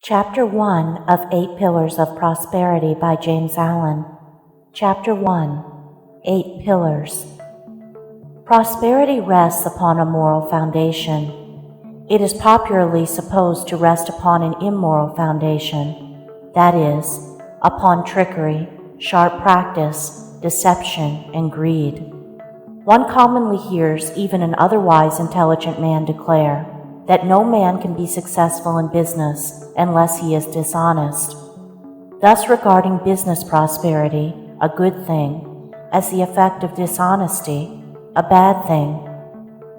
Chapter 1 of 8 Pillars of Prosperity by James Allen. Chapter 1. 8 Pillars. Prosperity rests upon a moral foundation. It is popularly supposed to rest upon an immoral foundation, that is, upon trickery, sharp practice, deception, and greed. One commonly hears even an otherwise intelligent man declare that no man can be successful in business unless he is dishonest, thus regarding business prosperity, a good thing, as the effect of dishonesty, a bad thing.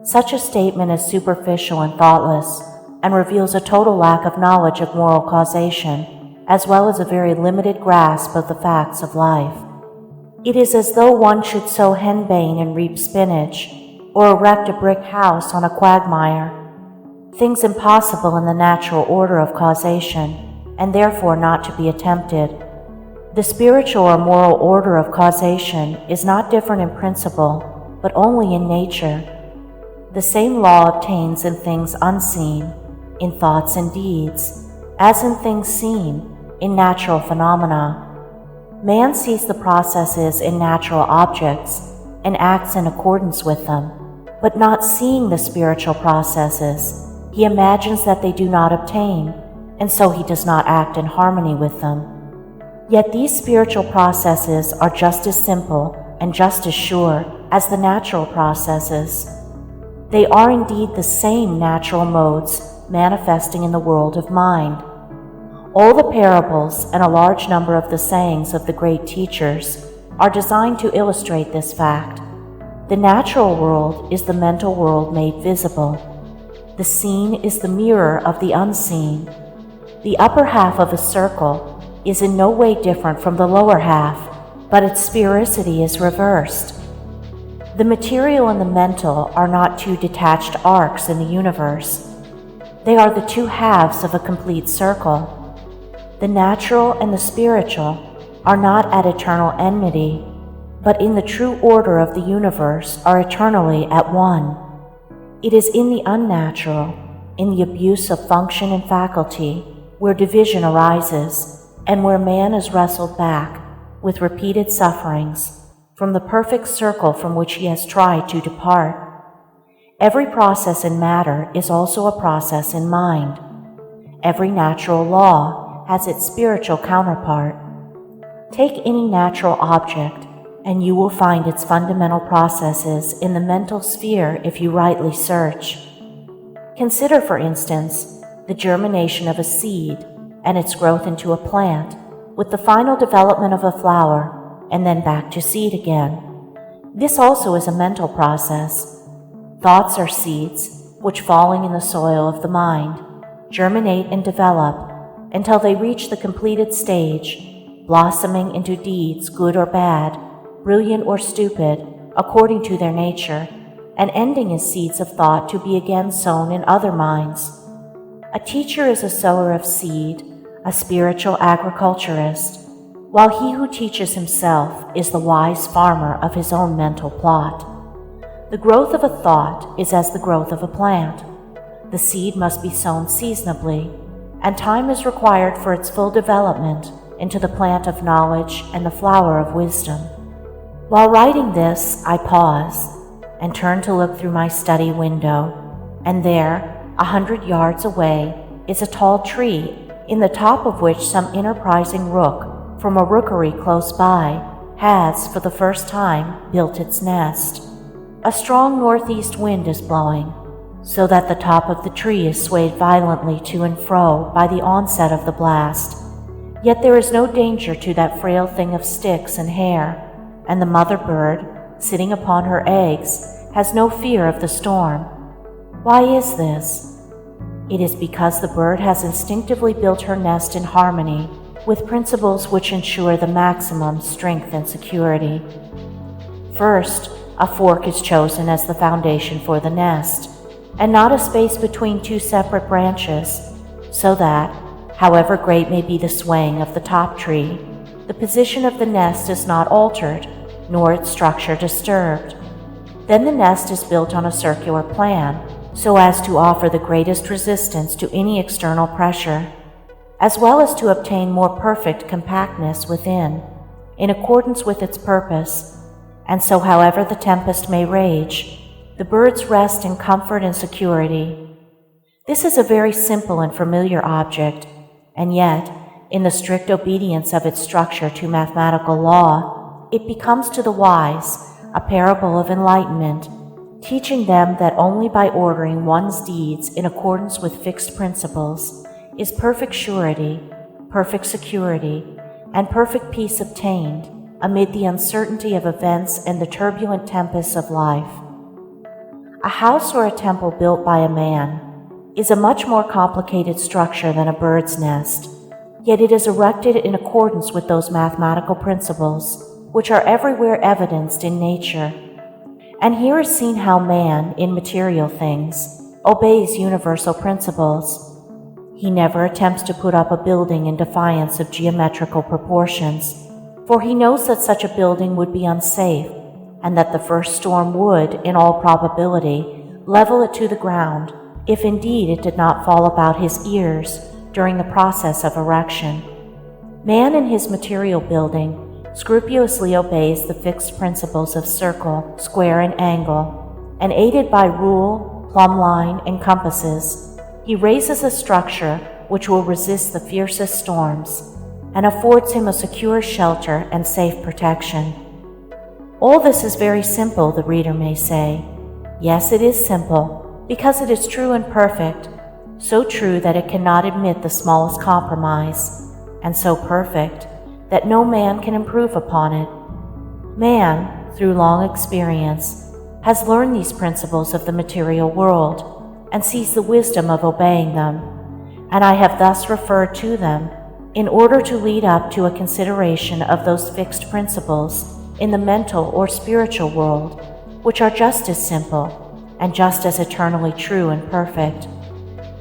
Such a statement is superficial and thoughtless, and reveals a total lack of knowledge of moral causation, as well as a very limited grasp of the facts of life. It is as though one should sow henbane and reap spinach, or erect a brick house on a quagmire, things impossible in the natural order of causation, and therefore not to be attempted. The spiritual or moral order of causation is not different in principle, but only in nature. The same law obtains in things unseen, in thoughts and deeds, as in things seen, in natural phenomena. Man sees the processes in natural objects and acts in accordance with them, but not seeing the spiritual processes, he imagines that they do not obtain, and so he does not act in harmony with them. Yet these spiritual processes are just as simple and just as sure as the natural processes. They are indeed the same natural modes manifesting in the world of mind. All the parables and a large number of the sayings of the great teachers are designed to illustrate this fact. The natural world is the mental world made visible. The seen is the mirror of the unseen. The upper half of a circle is in no way different from the lower half, but its sphericity is reversed. The material and the mental are not two detached arcs in the universe. They are the two halves of a complete circle. The natural and the spiritual are not at eternal enmity, but in the true order of the universe are eternally at one. It is in the unnatural, in the abuse of function and faculty, where division arises, and where man is wrestled back, with repeated sufferings, from the perfect circle from which he has tried to depart. Every process in matter is also a process in mind. Every natural law has its spiritual counterpart. Take any natural object, and you will find its fundamental processes in the mental sphere if you rightly search. Consider, for instance, the germination of a seed and its growth into a plant, with the final development of a flower, and then back to seed again. This also is a mental process. Thoughts are seeds, which falling in the soil of the mind, germinate and develop until they reach the completed stage, blossoming into deeds good or bad, brilliant or stupid, according to their nature, and ending as seeds of thought to be again sown in other minds. A teacher is a sower of seed, a spiritual agriculturist, while he who teaches himself is the wise farmer of his own mental plot. The growth of a thought is as the growth of a plant. The seed must be sown seasonably, and time is required for its full development into the plant of knowledge and the flower of wisdom. While writing this, I pause and turn to look through my study window, and there, 100 yards away, is a tall tree, in the top of which some enterprising rook from a rookery close by has, for the first time, built its nest. A strong northeast wind is blowing, so that the top of the tree is swayed violently to and fro by the onset of the blast. Yet there is no danger to that frail thing of sticks and hair, and the mother bird, sitting upon her eggs, has no fear of the storm. Why is this? It is because the bird has instinctively built her nest in harmony with principles which ensure the maximum strength and security. First, a fork is chosen as the foundation for the nest, and not a space between two separate branches, so that, however great may be the swaying of the top tree, the position of the nest is not altered, nor its structure disturbed. Then the nest is built on a circular plan, so as to offer the greatest resistance to any external pressure. as well as to obtain more perfect compactness within, in accordance with its purpose. And so, however the tempest may rage, the birds rest in comfort and security. This is a very simple and familiar object, and yet, in the strict obedience of its structure to mathematical law, it becomes to the wise a parable of enlightenment, teaching them that only by ordering one's deeds in accordance with fixed principles is perfect surety, perfect security, and perfect peace obtained amid the uncertainty of events and the turbulent tempests of life. A house or a temple built by a man is a much more complicated structure than a bird's nest, yet it is erected in accordance with those mathematical principles which are everywhere evidenced in nature. And here is seen how man, in material things, obeys universal principles. He never attempts to put up a building in defiance of geometrical proportions, for he knows that such a building would be unsafe, and that the first storm would, in all probability, level it to the ground, if indeed it did not fall about his ears during the process of erection. Man in his material building scrupulously obeys the fixed principles of circle, square, and angle, and aided by rule, plumb line, and compasses, he raises a structure which will resist the fiercest storms, and affords him a secure shelter and safe protection. All this is very simple, the reader may say. Yes, it is simple, because it is true and perfect, so true that it cannot admit the smallest compromise, and so perfect that no man can improve upon it. Man, through long experience, has learned these principles of the material world and sees the wisdom of obeying them, and I have thus referred to them in order to lead up to a consideration of those fixed principles in the mental or spiritual world, which are just as simple and just as eternally true and perfect,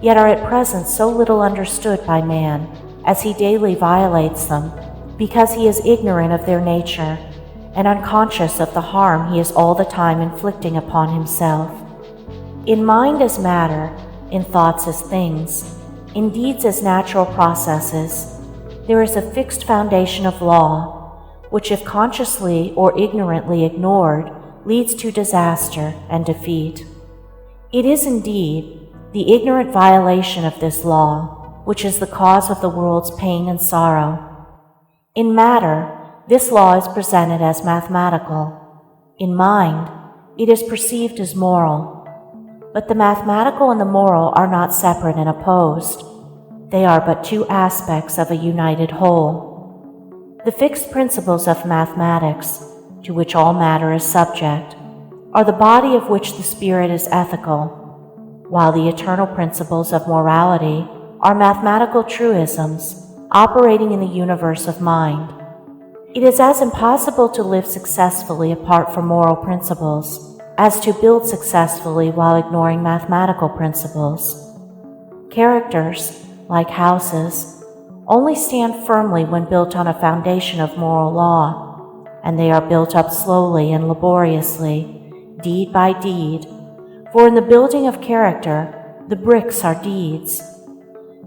yet are at present so little understood by man as he daily violates them, because he is ignorant of their nature and unconscious of the harm he is all the time inflicting upon himself. In mind as matter, in thoughts as things, in deeds as natural processes, there is a fixed foundation of law, which if consciously or ignorantly ignored, leads to disaster and defeat. It is indeed the ignorant violation of this law which is the cause of the world's pain and sorrow. In matter, this law is presented as mathematical. In mind, it is perceived as moral. But the mathematical and the moral are not separate and opposed. They are but two aspects of a united whole. The fixed principles of mathematics, to which all matter is subject, are the body of which the spirit is ethical, while the eternal principles of morality are mathematical truisms operating in the universe of mind. It is as impossible to live successfully apart from moral principles as to build successfully while ignoring mathematical principles. Characters, like houses, only stand firmly when built on a foundation of moral law, and they are built up slowly and laboriously, deed by deed, for in the building of character, the bricks are deeds.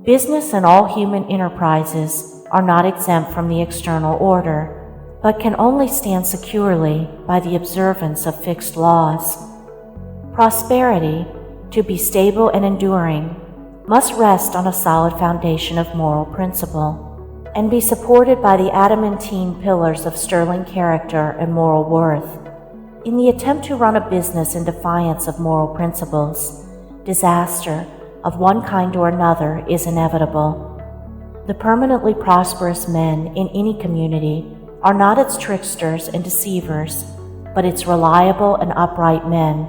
Business and all human enterprises are not exempt from the external order, but can only stand securely by the observance of fixed laws. Prosperity, to be stable and enduring, must rest on a solid foundation of moral principle, and be supported by the adamantine pillars of sterling character and moral worth. In the attempt to run a business in defiance of moral principles, disaster of one kind or another is inevitable. The permanently prosperous men in any community are not its tricksters and deceivers, but its reliable and upright men.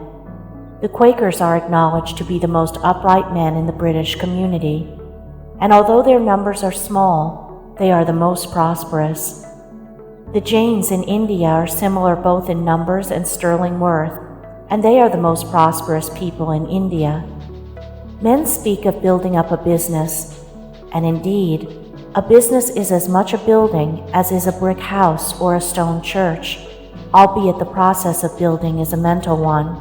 The Quakers are acknowledged to be the most upright men in the British community, and although their numbers are small, they are the most prosperous. The Jains in India are similar both in numbers and sterling worth, and they are the most prosperous people in India. Men speak of building up a business, and indeed, a business is as much a building as is a brick house or a stone church, albeit the process of building is a mental one.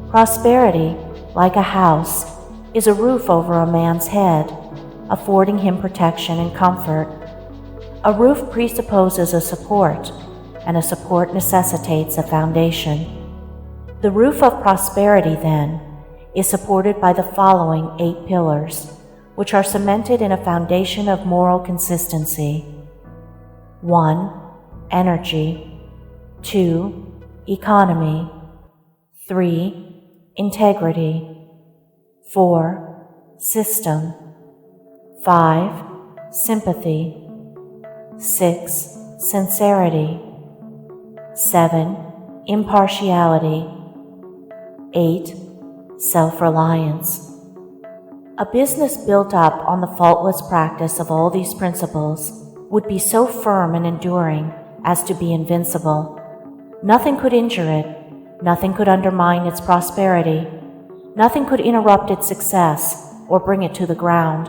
Prosperity, like a house, is a roof over a man's head, affording him protection and comfort. A roof presupposes a support, and a support necessitates a foundation. The roof of prosperity, then, is supported by the following 8 pillars, which are cemented in a foundation of moral consistency. 1. Energy. 2. Economy. 3. Integrity. 4. System. 5. Sympathy. 6. Sincerity. 7. Impartiality. 8. Self-reliance. A business built up on the faultless practice of all these principles would be so firm and enduring as to be invincible. Nothing could injure it, nothing could undermine its prosperity, nothing could interrupt its success or bring it to the ground,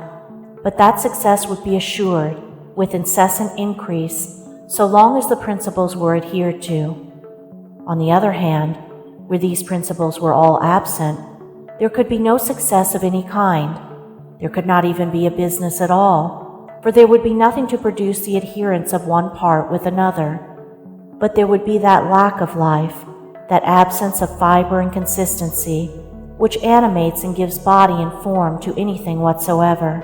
but that success would be assured with incessant increase so long as the principles were adhered to. On the other hand, where these principles were all absent, there could be no success of any kind. There could not even be a business at all, for there would be nothing to produce the adherence of one part with another. But there would be that lack of life, that absence of fiber and consistency, which animates and gives body and form to anything whatsoever.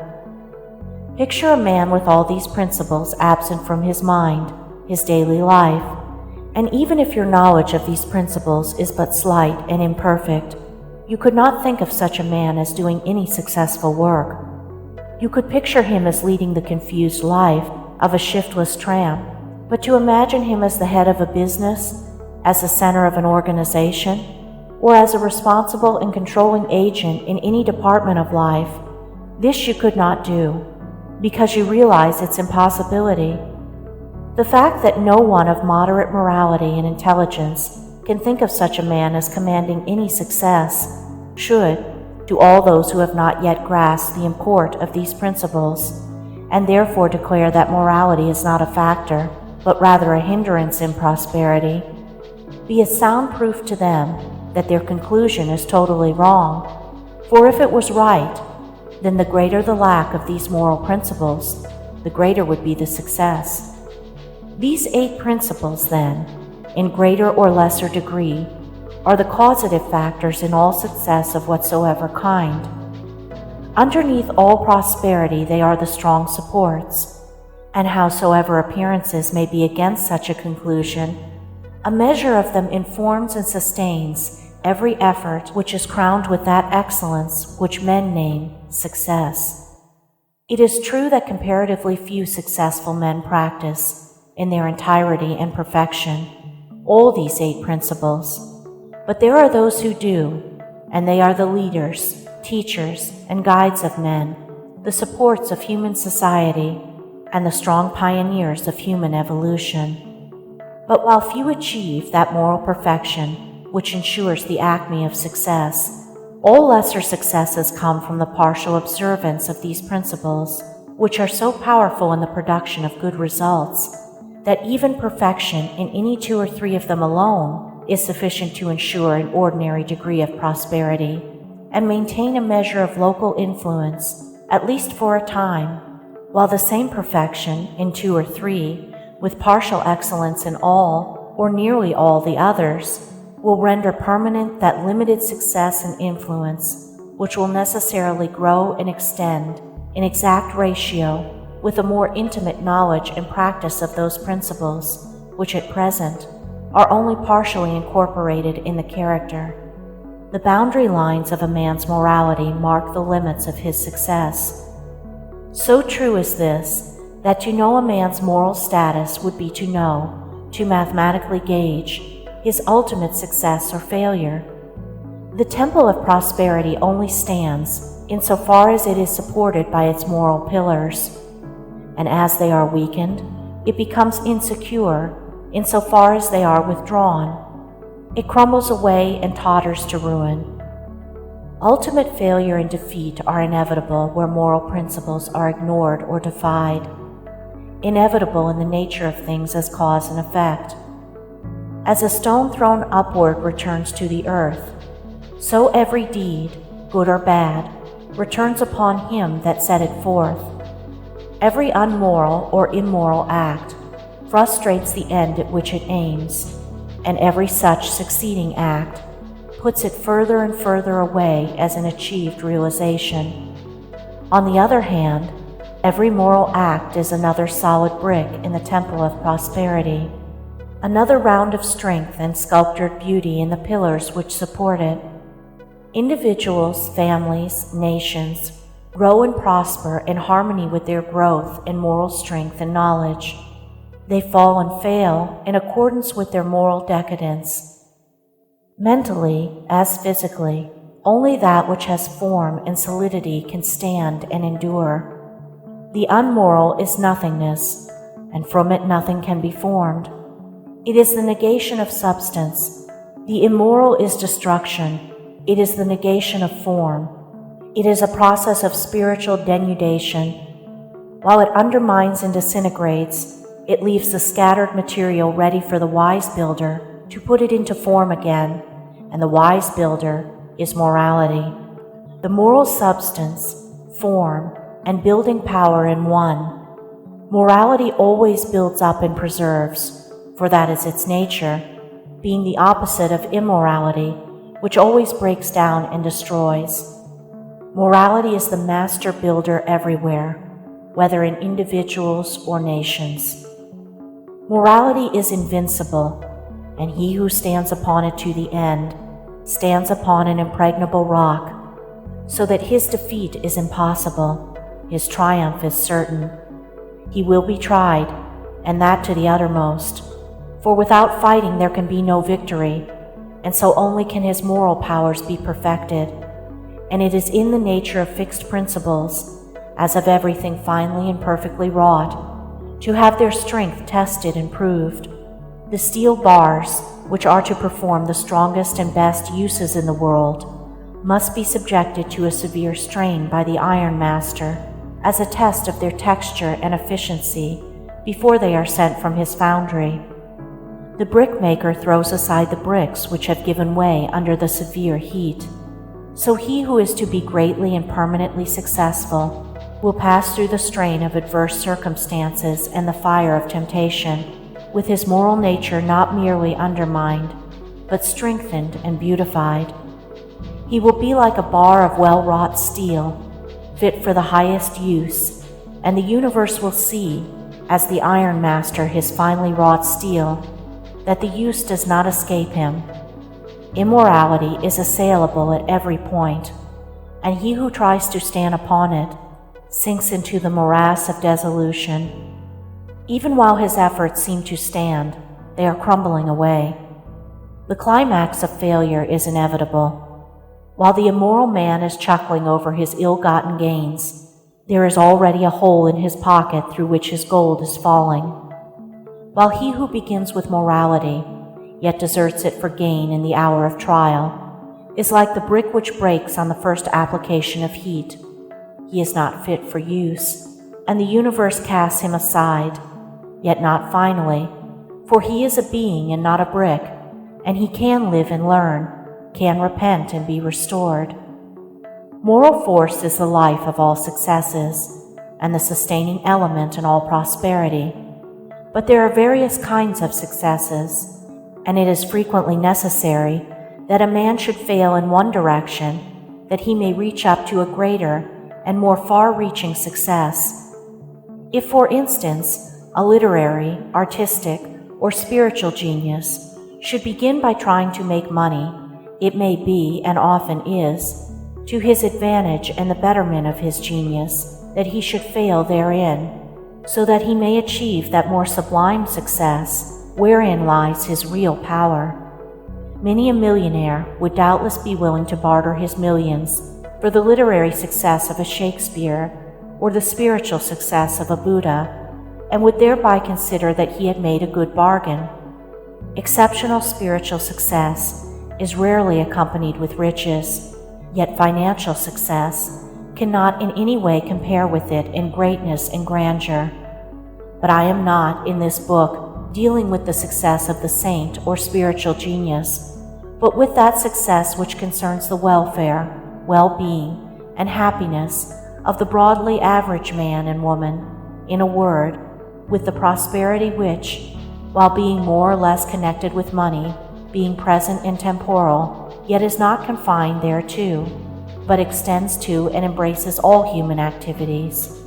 Picture a man with all these principles absent from his mind, his daily life, and even if your knowledge of these principles is but slight and imperfect, you could not think of such a man as doing any successful work. You could picture him as leading the confused life of a shiftless tramp, but to imagine him as the head of a business, as the center of an organization, or as a responsible and controlling agent in any department of life, this you could not do, because you realize its impossibility. The fact that no one of moderate morality and intelligence can think of such a man as commanding any success should, to all those who have not yet grasped the import of these principles, and therefore declare that morality is not a factor, but rather a hindrance in prosperity, be a sound proof to them that their conclusion is totally wrong. For if it was right, then the greater the lack of these moral principles, the greater would be the success. These 8 principles, then, in greater or lesser degree, are the causative factors in all success of whatsoever kind. Underneath all prosperity they are the strong supports, and howsoever appearances may be against such a conclusion, a measure of them informs and sustains every effort which is crowned with that excellence which men name success. It is true that comparatively few successful men practice, in their entirety and perfection, all these 8 principles, but there are those who do, and they are the leaders, teachers, and guides of men, the supports of human society, and the strong pioneers of human evolution. But while few achieve that moral perfection which ensures the acme of success, all lesser successes come from the partial observance of these principles, which are so powerful in the production of good results that even perfection in any 2 or 3 of them alone is sufficient to ensure an ordinary degree of prosperity and maintain a measure of local influence, at least for a time, while the same perfection in 2 or 3, with partial excellence in all or nearly all the others, will render permanent that limited success and influence, which will necessarily grow and extend in exact ratio with a more intimate knowledge and practice of those principles, which at present are only partially incorporated in the character. The boundary lines of a man's morality mark the limits of his success. So true is this, that to know a man's moral status would be to know, to mathematically gauge, his ultimate success or failure. The temple of prosperity only stands insofar as it is supported by its moral pillars, and as they are weakened, it becomes insecure insofar as they are withdrawn. It crumbles away and totters to ruin. Ultimate failure and defeat are inevitable where moral principles are ignored or defied, inevitable in the nature of things as cause and effect. As a stone thrown upward returns to the earth, so every deed, good or bad, returns upon him that set it forth. Every unmoral or immoral act frustrates the end at which it aims, and every such succeeding act puts it further and further away as an achieved realization. On the other hand, every moral act is another solid brick in the temple of prosperity, another round of strength and sculptured beauty in the pillars which support it. Individuals, families, nations grow and prosper in harmony with their growth in moral strength and knowledge. They fall and fail in accordance with their moral decadence. Mentally, as physically, only that which has form and solidity can stand and endure. The unmoral is nothingness, and from it nothing can be formed. It is the negation of substance. The immoral is destruction. It is the negation of form. It is a process of spiritual denudation. While it undermines and disintegrates, it leaves the scattered material ready for the wise builder to put it into form again, and the wise builder is morality. The moral substance, form, and building power in one. Morality always builds up and preserves, for that is its nature, being the opposite of immorality, which always breaks down and destroys. Morality is the master builder everywhere, whether in individuals or nations. Morality is invincible, and he who stands upon it to the end stands upon an impregnable rock, so that his defeat is impossible, his triumph is certain. He will be tried, and that to the uttermost, for without fighting there can be no victory, and so only can his moral powers be perfected. And it is in the nature of fixed principles, as of everything finely and perfectly wrought, to have their strength tested and proved. The steel bars, which are to perform the strongest and best uses in the world, must be subjected to a severe strain by the iron master as a test of their texture and efficiency before they are sent from his foundry. The brickmaker throws aside the bricks which have given way under the severe heat. So he who is to be greatly and permanently successful will pass through the strain of adverse circumstances and the fire of temptation, with his moral nature not merely undermined, but strengthened and beautified. He will be like a bar of well-wrought steel, fit for the highest use, and the universe will see, as the iron master his finely wrought steel, that the use does not escape him. Immorality is assailable at every point, and he who tries to stand upon it sinks into the morass of dissolution. Even while his efforts seem to stand, they are crumbling away. The climax of failure is inevitable. While the immoral man is chuckling over his ill-gotten gains, there is already a hole in his pocket through which his gold is falling. While he who begins with morality, yet deserts it for gain in the hour of trial, is like the brick which breaks on the first application of heat. He is not fit for use, and the universe casts him aside, yet not finally, for he is a being and not a brick, and he can live and learn, can repent and be restored. Moral force is the life of all successes, and the sustaining element in all prosperity. But there are various kinds of successes, and it is frequently necessary that a man should fail in one direction, that he may reach up to a greater and more far-reaching success. If, for instance, a literary, artistic, or spiritual genius should begin by trying to make money, it may be, and often is, to his advantage and the betterment of his genius that he should fail therein, so that he may achieve that more sublime success wherein lies his real power. Many a millionaire would doubtless be willing to barter his millions for the literary success of a Shakespeare or the spiritual success of a Buddha, and would thereby consider that he had made a good bargain. Exceptional spiritual success is rarely accompanied with riches, yet financial success cannot in any way compare with it in greatness and grandeur. But I am not, in this book, dealing with the success of the saint or spiritual genius, but with that success which concerns the welfare, well-being, and happiness of the broadly average man and woman, in a word, with the prosperity which, while being more or less connected with money, being present and temporal, yet is not confined thereto, but extends to and embraces all human activities,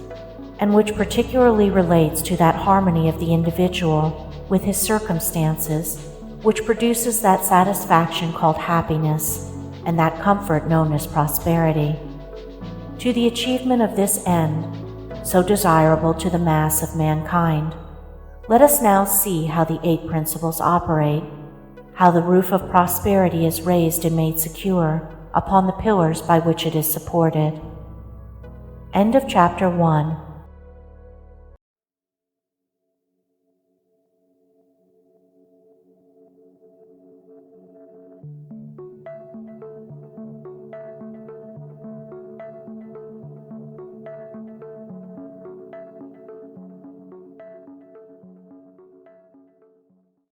and which particularly relates to that harmony of the individual with his circumstances, which produces that satisfaction called happiness, and that comfort known as prosperity. To the achievement of this end, so desirable to the mass of mankind, let us now see how the 8 principles operate, how the roof of prosperity is raised and made secure upon the pillars by which it is supported. End of Chapter 1.